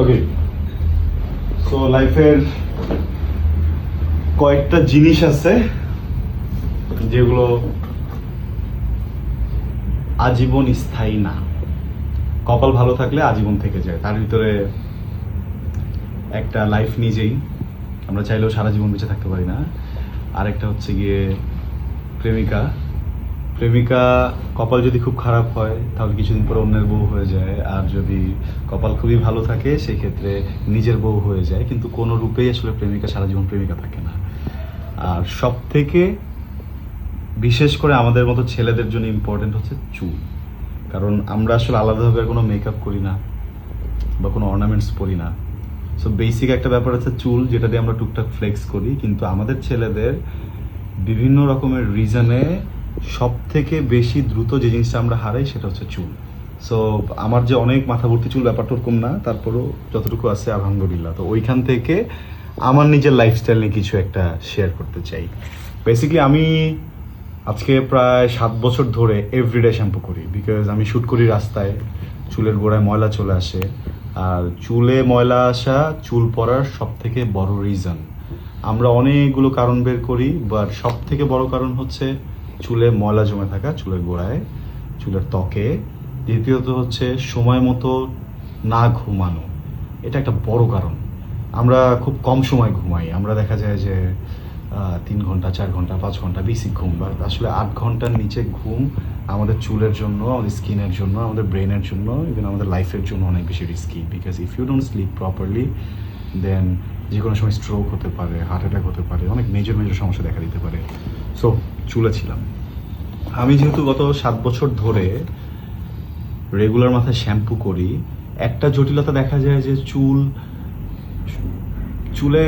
ওকে, so লাইফের কয়েকটা জিনিস আছে যেগুলো আজীবন স্থায়ী না। কপাল ভালো থাকলে আজীবন থেকে যায়। তার ভিতরে একটা লাইফ নিজেই, আমরা চাইলেও সারা জীবন বেঁচে থাকতে পারি না। আরেকটা হচ্ছে গিয়ে প্রেমিকা। প্রেমিকা কপাল যদি খুব খারাপ হয় তাহলে কিছুদিন পরে অন্যের বউ হয়ে যায়, আর যদি কপাল খুবই ভালো থাকে সেক্ষেত্রে নিজের বউ হয়ে যায়। কিন্তু কোনো রূপেই আসলে প্রেমিকা সারা জীবন প্রেমিকা থাকে না। আর সব থেকে বিশেষ করে আমাদের মতো ছেলেদের জন্য ইম্পর্টেন্ট হচ্ছে চুল। কারণ আমরা আসলে আলাদাভাবে কোনো মেকআপ করি না বা কোনো অর্নামেন্টস পরি না। সো বেসিক একটা ব্যাপার আছে চুল, যেটা দিয়ে আমরা টুকটাক ফ্লেক্স করি। কিন্তু আমাদের ছেলেদের বিভিন্ন রকমের রিজনে সব থেকে বেশি দ্রুত যে জিনিসটা আমরা হারাই সেটা হচ্ছে চুল। সো আমার যে অনেক মাথা ভর্তি চুল, ব্যাপারটা ওরকম না, তারপরেও যতটুকু আছে আলহামদুলিল্লাহ। তো ওইখান থেকে আমার নিজের লাইফস্টাইল নিয়ে কিছু একটা শেয়ার করতে চাই। বেসিক্যালি আমি আজকে প্রায় 7 বছর ধরে এভরিডে শ্যাম্পু করি, বিকজ আমি শ্যুট করি রাস্তায়, চুলের গোড়ায় ময়লা চলে আসে। আর চুলে ময়লা আসা চুল পড়ার সব থেকে বড় রিজন। আমরা অনেকগুলো কারণ বের করি, বাট সব থেকে বড় কারণ হচ্ছে চুলে ময়লা জমে থাকা, চুলের গোড়ায়, চুলের ত্বকে। দ্বিতীয়ত হচ্ছে সময় মতো না ঘুমানো, এটা একটা বড় কারণ। আমরা খুব কম সময় ঘুমাই। আমরা দেখা যায় যে 3 ঘন্টা, 4 ঘন্টা, 5 ঘন্টা বেসিক ঘুম, বাট আসলে 8 ঘন্টার নিচে ঘুম আমাদের চুলের জন্য, আমাদের স্কিনের জন্য, আমাদের ব্রেনের জন্য, ইভেন আমাদের লাইফের জন্য অনেক বেশি risky. Because if you don't sleep properly then যে কোনো সময় স্ট্রোক হতে পারে, হার্ট অ্যাটাক হতে পারে, অনেক মেজর মেজর সমস্যা দেখা দিতে পারে। সো চুলে ছিলাম আমি, যেহেতু গত 7 বছর ধরে রেগুলার মাথায় শ্যাম্পু করি, একটা জটিলতা দেখা যায় যে চুলে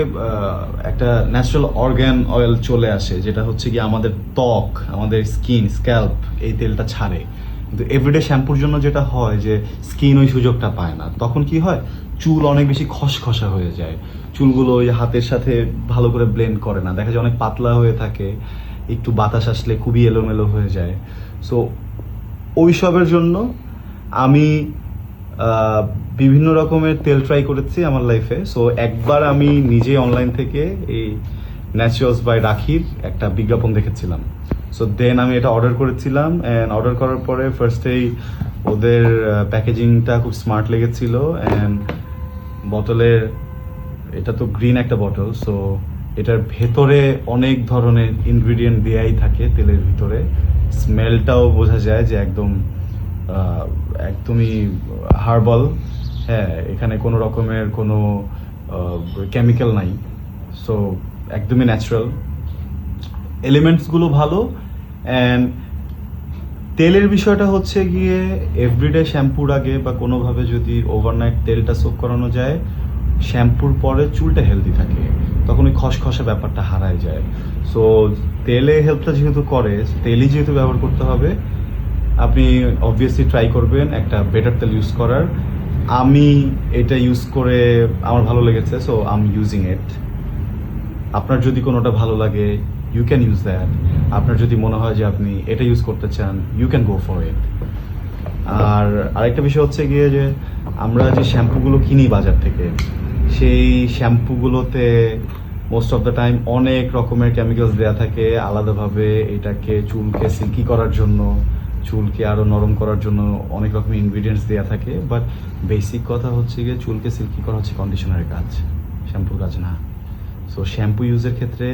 একটা ন্যাচারাল অর্গান অয়েল চলে আসে, যেটা হচ্ছে কি আমাদের ত্বক, আমাদের স্কিন, স্ক্যাল্প এই তেলটা ছাড়ে। কিন্তু এভরিডে শ্যাম্পুর জন্য যেটা হয় যে স্কিন ওই সুযোগটা পায় না। তখন কি হয়, চুল অনেক বেশি খসখসা হয়ে যায়। চুলগুলো ওই হাতের সাথে ভালো করে ব্লেন্ড করে না, দেখা যায় অনেক পাতলা হয়ে থাকে, একটু বাতাস আসলে খুবই এলোমেলো হয়ে যায়। সো ওইসবের জন্য আমি বিভিন্ন রকমের তেল ট্রাই করেছি আমার লাইফে। সো একবার আমি নিজে অনলাইন থেকে এই ন্যাচারালস বাই রাখির একটা বিজ্ঞাপন দেখেছিলাম। সো দেন আমি এটা অর্ডার করেছিলাম, অ্যান্ড অর্ডার করার পরে ফার্স্টেই ওদের প্যাকেজিংটা খুব স্মার্ট লেগেছিল। অ্যান্ড বটলের, এটা তো গ্রিন একটা বটল, সো এটার ভেতরে অনেক ধরনের ইনগ্রিডিয়েন্ট দেয়াই থাকে তেলের ভিতরে। স্মেলটাও বোঝা যায় যে একদমই হার্বাল। হ্যাঁ, এখানে কোনো রকমের কোনো কেমিক্যাল নাই। সো একদমই ন্যাচারাল, এলিমেন্টসগুলো ভালো। অ্যান্ড তেলের বিষয়টা হচ্ছে গিয়ে এভরিডে শ্যাম্পুর আগে বা কোনোভাবে যদি ওভারনাইট তেলটা সোক করানো যায়, শ্যাম্পুর পরে চুলটা হেলদি থাকে, তখন ওই খসখসে ব্যাপারটা হারায় যায়। সো তেলে হেল্পটা যেহেতু করে, তেলই যেহেতু ব্যবহার করতে হবে, আপনি অবভিয়াসলি ট্রাই করবেন একটা বেটার তেল ইউজ করার। আমি এটা ইউজ করে আমার ভালো লেগেছে, so I am using it. আপনার যদি কোনোটা ভালো লাগে, ইউ ক্যান ইউজ দ্যাট। আপনার যদি মনে হয় যে আপনি এটা ইউজ করতে চান, you can go for it. আর আরেকটা বিষয় হচ্ছে গিয়ে যে আমরা যে শ্যাম্পুগুলো কিনি বাজার থেকে, সেই শ্যাম্পুগুলোতে মোস্ট অফ দ্য টাইম অনেক রকমের কেমিক্যালস দেওয়া থাকে আলাদাভাবে। এটাকে চুলকে সিল্কি করার জন্য, চুলকে আরও নরম করার জন্য অনেক রকমের ইনগ্রিডিয়েন্টস দেওয়া থাকে। বাট বেসিক কথা হচ্ছে গিয়ে চুলকে সিল্কি করা হচ্ছে কন্ডিশনারের কাজ, শ্যাম্পুর কাজ না। সো শ্যাম্পু ইউজের ক্ষেত্রে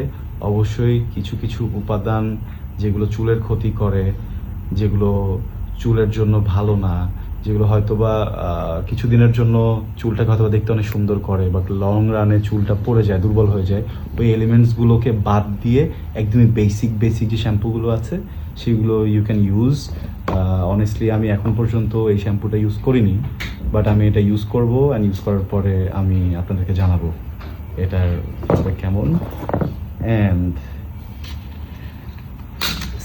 অবশ্যই কিছু কিছু উপাদান যেগুলো চুলের ক্ষতি করে, যেগুলো চুলের জন্য ভালো না, যেগুলো হয়তোবা কিছুদিনের জন্য চুলটাকে হয়তো দেখতে অনেক সুন্দর করে, বাট লং রানে চুলটা পড়ে যায়, দুর্বল হয়ে যায়, ওই এলিমেন্টসগুলোকে বাদ দিয়ে একদমই বেসিক যে শ্যাম্পুগুলো আছে সেগুলো ইউ ক্যান ইউজ। অনেস্টলি আমি এখন পর্যন্ত এই শ্যাম্পুটা ইউজ করিনি, বাট আমি এটা ইউজ করব, অ্যান্ড ইউজ করার পরে আমি আপনাদেরকে জানাবো এটার কেমন। অ্যান্ড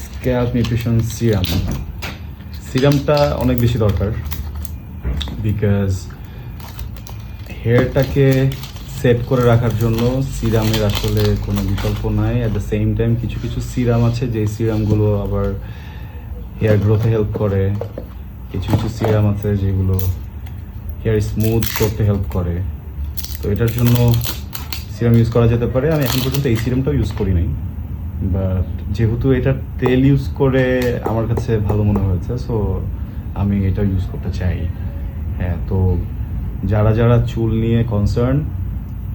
স্ক্যাল্প নিউট্রিশন সিরামটা অনেক বেশি দরকার, বিকজ হেয়ারটাকে সেট করে রাখার জন্য সিরামের আসলে কোনো বিকল্প নাই। অ্যাট দ্য সেম টাইম কিছু কিছু সিরাম আছে যে সিরামগুলো আবার হেয়ার গ্রোথে হেল্প করে, কিছু কিছু সিরাম আছে যেগুলো হেয়ার স্মুথ করতে হেল্প করে। তো এটার জন্য সিরাম ইউজ করা যেতে পারে। আমি এখন পর্যন্ত এই সিরামটাও ইউজ করি নাই, বাট যেহেতু এটা তেল ইউজ করে আমার কাছে ভালো মনে হয়েছে, সো আমি এটা ইউজ করতে চাই। হ্যাঁ, তো যারা যারা চুল নিয়ে কনসার্ন,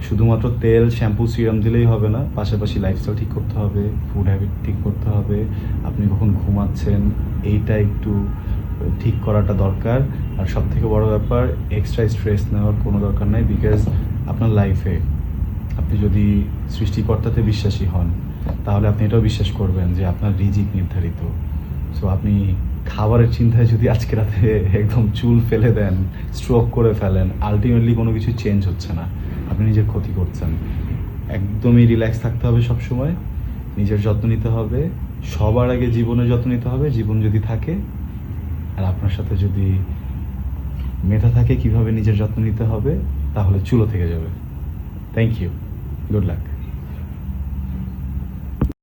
শুধুমাত্র তেল, শ্যাম্পু, সিরাম দিলেই হবে না, পাশাপাশি লাইফস্টাইল ঠিক করতে হবে, ফুড হ্যাবিট ঠিক করতে হবে, আপনি কখন ঘুমাচ্ছেন এইটা একটু ঠিক করাটা দরকার। আর সব থেকে বড় ব্যাপার, এক্সট্রা স্ট্রেস নেওয়ার কোনো দরকার নাই, বিকজ আপনার লাইফে আপনি যদি সৃষ্টিকর্তাতে বিশ্বাসী হন, তাহলে আপনি এটাও বিশ্বাস করবেন যে আপনার রিজিক নির্ধারিত। সো আপনি খাবারের চিন্তায় যদি আজকে রাতে একদম চুল ফেলে দেন, স্ট্রোক করে ফেলেন, আলটিমেটলি কোনো কিছু চেঞ্জ হচ্ছে না, আপনি নিজের ক্ষতি করছেন। একদমই রিল্যাক্স থাকতে হবে সব সময়, নিজের যত্ন নিতে হবে, সবার আগে জীবনের যত্ন নিতে হবে। জীবন যদি থাকে আর আপনার সাথে যদি মেধা থাকে কিভাবে নিজের যত্ন নিতে হবে, তাহলে চুলও থেকে যাবে। Thank you, good lakh.